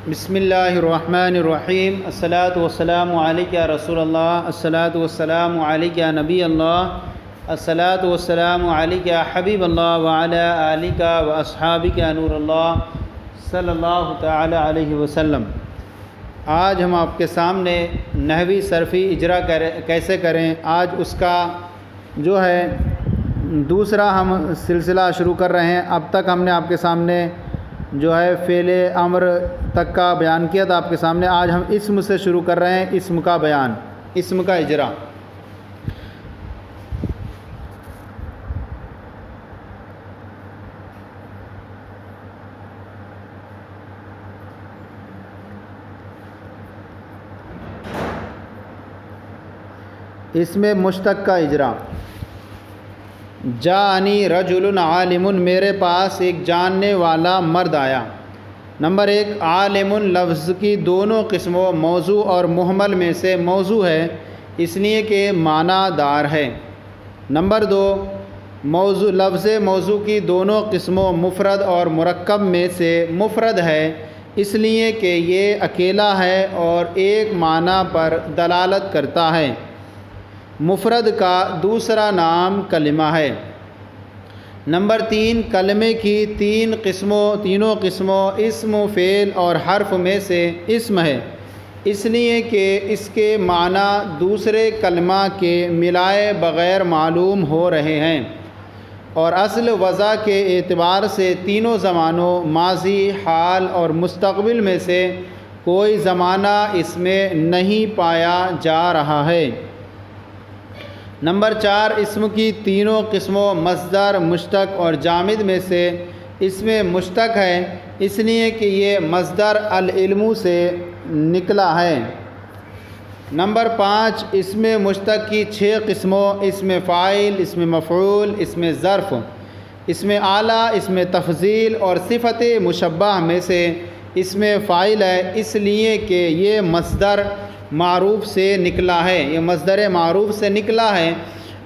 بسم اللہ الرحمن الرحیم الصلاۃ والسلام علیک یا رسول اللہ، الصلاۃ والسلام علیک یا نبی اللہ، الصلاۃ والسلام علیک یا حبیب اللہ وعلی آلک و اصحابک یا نور اللہ صلی اللہ تعالی علیہ وسلم۔ آج ہم آپ کے سامنے نحوی صرفی اجرا کیسے کریں، آج اس کا جو ہے دوسرا ہم سلسلہ شروع کر رہے ہیں۔ اب تک ہم نے آپ کے سامنے جو ہے فعل امر تک کا بیان کیا تھا آپ کے سامنے۔ آج ہم اسم سے شروع کر رہے ہیں، اسم کا بیان، اسم کا اجرا۔ اسم مشتق کا اجرا۔ جاءنی رجل عالم، میرے پاس ایک جاننے والا مرد آیا۔ نمبر 1، عالم لفظ کی دونوں قسموں موضوع اور مہمل میں سے موضوع ہے، اس لیے کہ معنی دار ہے۔ نمبر 2، موضوع لفظ موضوع کی دونوں قسموں مفرد اور مرکب میں سے مفرد ہے، اس لیے کہ یہ اکیلا ہے اور ایک معنی پر دلالت کرتا ہے۔ مفرد کا دوسرا نام کلمہ ہے۔ نمبر 3، کلمے کی تینوں قسموں اسم، فعل اور حرف میں سے اسم ہے، اس لیے کہ اس کے معنی دوسرے کلمہ کے ملائے بغیر معلوم ہو رہے ہیں، اور اصل وضع کے اعتبار سے تینوں زمانوں ماضی، حال اور مستقبل میں سے کوئی زمانہ اس میں نہیں پایا جا رہا ہے۔ نمبر 4، اسم کی تینوں قسموں مصدر، مشتق اور جامد میں سے اسم مشتق ہے، اس لیے کہ یہ مصدر العلم سے نکلا ہے۔ نمبر 5، اسم مشتق کی 6 قسموں اسم فاعل، اسم مفعول، اسم ظرف، اسم اعلیٰ، اسم تفضیل اور صفت مشبہ میں سے اسم فاعل ہے، اس لیے کہ یہ مصدر معروف سے نکلا ہے، یہ مصدر معروف سے نکلا ہے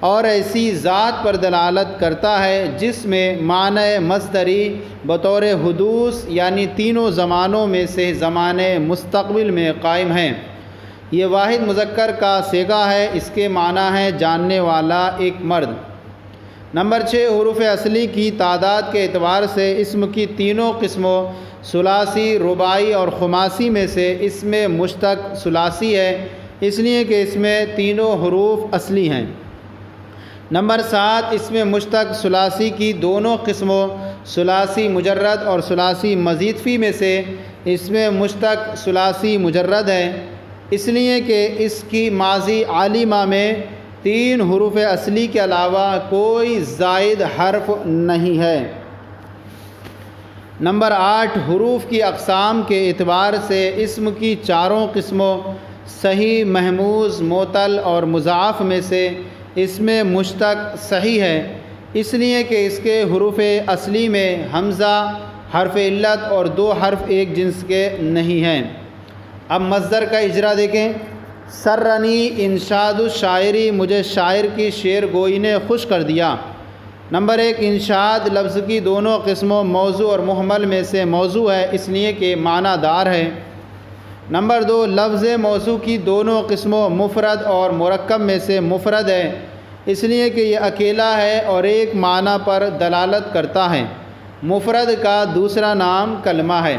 اور ایسی ذات پر دلالت کرتا ہے جس میں معنی مصدری بطور حدوث یعنی تینوں زمانوں میں سے زمانے مستقبل میں قائم ہیں۔ یہ واحد مذکر کا صیغہ ہے، اس کے معنی ہے جاننے والا ایک مرد۔ نمبر 6، حروف اصلی کی تعداد کے اعتبار سے اسم کی تینوں قسموں ثلاثی، رباعی اور خماسی میں سے اسم مشتق ثلاثی ہے، اس لیے کہ اس میں تینوں حروف اصلی ہیں۔ نمبر 7، اسم مشتق ثلاثی کی دونوں قسموں ثلاثی مجرد اور ثلاثی مزید فی میں سے اسم مشتق ثلاثی مجرد ہے، اس لیے کہ اس کی ماضی عالمہ میں 3 حروف اصلی کے علاوہ کوئی زائد حرف نہیں ہے۔ نمبر 8، حروف کی اقسام کے اعتبار سے اسم کی 4 قسموں صحیح، محموز، معتل اور مضاعف میں سے اسم مشتق صحیح ہے، اس لیے کہ اس کے حروف اصلی میں حمزہ، حرف علت اور 2 حرف ایک جنس کے نہیں ہیں۔ اب مصدر کا اجرا دیکھیں۔ سرنی انشاد الشاعری، مجھے شاعر کی شعر گوئی نے خوش کر دیا۔ نمبر 1، انشاد لفظ کی دونوں قسموں موضوع اور مہمل میں سے موضوع ہے، اس لیے کہ معنی دار ہے۔ نمبر 2، لفظ موضوع کی دونوں قسموں مفرد اور مرکب میں سے مفرد ہے، اس لیے کہ یہ اکیلا ہے اور ایک معنی پر دلالت کرتا ہے۔ مفرد کا دوسرا نام کلمہ ہے۔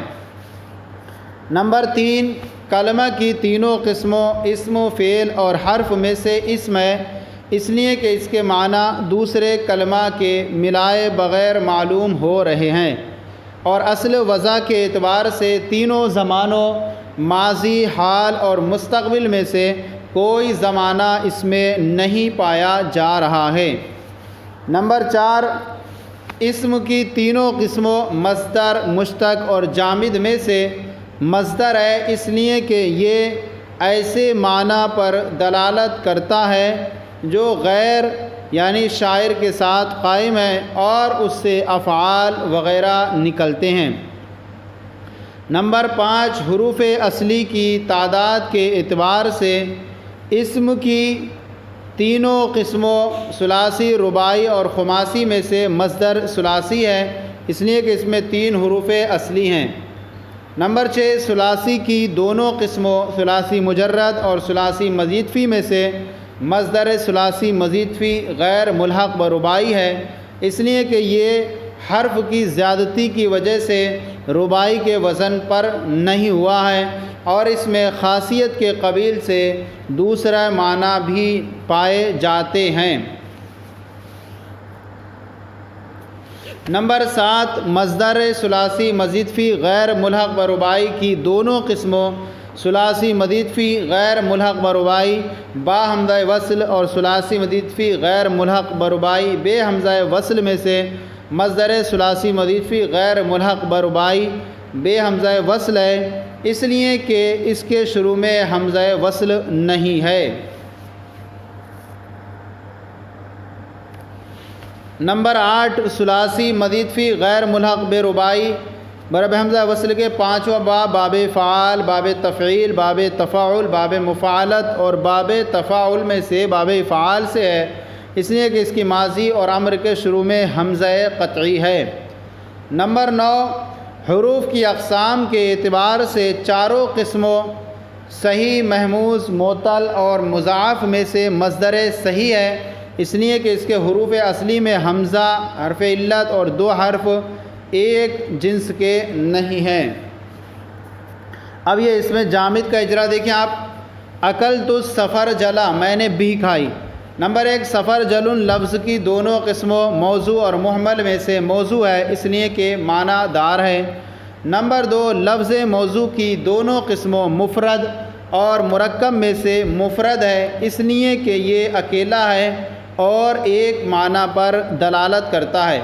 نمبر 3، کلمہ کی تینوں قسموں اسم، فعل اور حرف میں سے اسم ہے، اس لیے کہ اس کے معنی دوسرے کلمہ کے ملائے بغیر معلوم ہو رہے ہیں، اور اصل وضع کے اعتبار سے تینوں زمانوں ماضی، حال اور مستقبل میں سے کوئی زمانہ اس میں نہیں پایا جا رہا ہے۔ نمبر 4، اسم کی تینوں قسموں مصدر، مشتق اور جامد میں سے مصدر ہے، اس لیے کہ یہ ایسے معنی پر دلالت کرتا ہے جو غیر یعنی شاعر کے ساتھ قائم ہے اور اس سے افعال وغیرہ نکلتے ہیں۔ نمبر 5، حروف اصلی کی تعداد کے اعتبار سے اسم کی تینوں قسموں ثلاثی، رباعی اور خماسی میں سے مصدر ثلاثی ہے، اس لیے کہ اس میں 3 حروف اصلی ہیں۔ نمبر 6، ثلاثی کی دونوں قسموں ثلاثی مجرد اور ثلاثی مزید فی میں سے مصدر ثلاثی مزید فی غیر ملحق بربائی ہے، اس لیے کہ یہ حرف کی زیادتی کی وجہ سے ربائی کے وزن پر نہیں ہوا ہے، اور اس میں خاصیت کے قبیل سے دوسرا معنی بھی پائے جاتے ہیں۔ نمبر 7، مصدر ثلاثی مزید فی غیر ملحق بربائی کی دونوں قسموں ثلاثی مزید فی غیر ملحق بربائی با حمزہ وصل اور ثلاثی مزید فی غیر ملحق بربائی بے حمزہ وصل میں سے مصدر ثلاثی مزید فی غیر ملحق بربائی بے حمزہ وصل ہے، اس لیے کہ اس کے شروع میں حمزہ وصل نہیں ہے۔ نمبر 8، ثلاثی مزید فی غیر ملحق بے ربائی برب حمزہ وصل کے پانچواں باب باب فعال، باب تفعیل، باب تفاعل، باب مفاعلت اور باب تفاعل میں سے باب فعال سے ہے، اس لیے کہ اس کی ماضی اور امر کے شروع میں حمزہ قطعی ہے۔ نمبر 9، حروف کی اقسام کے اعتبار سے چاروں قسموں صحیح، محموز، معتل اور مضاعف میں سے مصدر صحیح ہے، اس لیے کہ اس کے حروف اصلی میں حمزہ، حرف علت اور دو حرف ایک جنس کے نہیں ہیں۔ اب یہ اس میں جامد کا اجرا دیکھیں آپ، اکلت السفر جلا، میں نے بھی کھائی۔ نمبر 1، سفر جلن لفظ کی دونوں قسموں موضوع اور محمل میں سے موضوع ہے، اس لیے کہ معنی دار ہے۔ نمبر 2، لفظ موضوع کی دونوں قسموں مفرد اور مرکب میں سے مفرد ہے، اس لیے کہ یہ اکیلا ہے اور ایک معنی پر دلالت کرتا ہے۔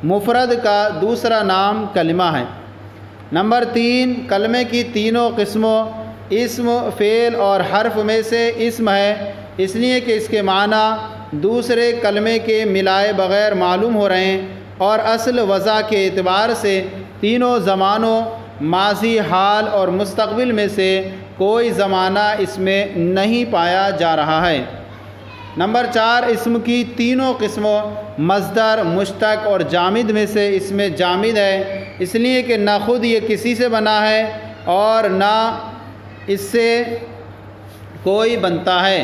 مفرد کا دوسرا نام کلمہ ہے۔ نمبر 3، کلمے کی تینوں قسموں اسم، فعل اور حرف میں سے اسم ہے، اس لیے کہ اس کے معنی دوسرے کلمے کے ملائے بغیر معلوم ہو رہے ہیں، اور اصل وضع کے اعتبار سے تینوں زمانوں ماضی، حال اور مستقبل میں سے کوئی زمانہ اس میں نہیں پایا جا رہا ہے۔ نمبر 4، اسم کی تینوں قسموں مصدر، مشتق اور جامد میں سے اس میں جامد ہے، اس لیے کہ نہ خود یہ کسی سے بنا ہے اور نہ اس سے کوئی بنتا ہے۔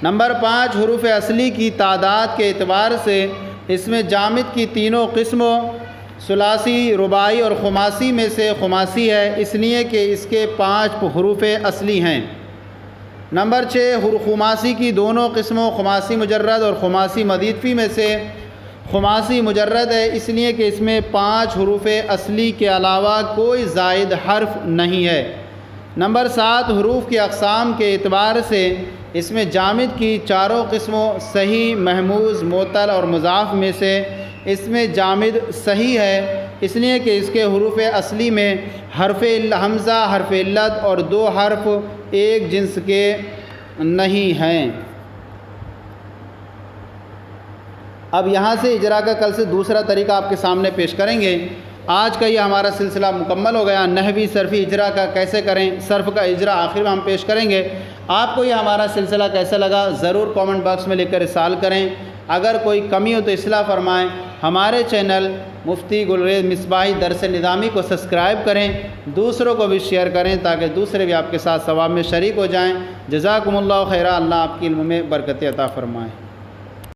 نمبر 5، حروف اصلی کی تعداد کے اعتبار سے اس میں جامد کی تینوں قسموں ثلاثی، رباعی اور خماسی میں سے خماسی ہے، اس لیے کہ اس کے 5 حروف اصلی ہیں۔ نمبر 6، خماسی کی دونوں قسموں خماسی مجرد اور خماسی مزید فی میں سے خماسی مجرد ہے، اس لیے کہ اس میں 5 حروف اصلی کے علاوہ کوئی زائد حرف نہیں ہے۔ نمبر 7، حروف کی اقسام کے اعتبار سے اس میں جامد کی چاروں قسموں صحیح، محموز، معتل اور مضاعف میں سے اس میں جامد صحیح ہے، اس لیے کہ اس کے حروف اصلی میں حرف حمزہ، حرف علت اور دو حرف ایک جنس کے نہیں ہیں۔ اب یہاں سے اجرا کا کل سے دوسرا طریقہ آپ کے سامنے پیش کریں گے۔ آج کا یہ ہمارا سلسلہ مکمل ہو گیا، نحوی صرفی اجرا کا کیسے کریں، صرف کا اجرا آخر میں ہم پیش کریں گے۔ آپ کو یہ ہمارا سلسلہ کیسا لگا ضرور کامنٹ باکس میں لکھ کر ارسال کریں، اگر کوئی کمی ہو تو اصلاح فرمائیں۔ ہمارے چینل مفتی گلریز مصباحی درس نظامی کو سبسکرائب کریں، دوسروں کو بھی شیئر کریں تاکہ دوسرے بھی آپ کے ساتھ ثواب میں شریک ہو جائیں۔ جزاکم اللہ خیرہ، اللہ آپ کی علم میں برکت عطا فرمائے۔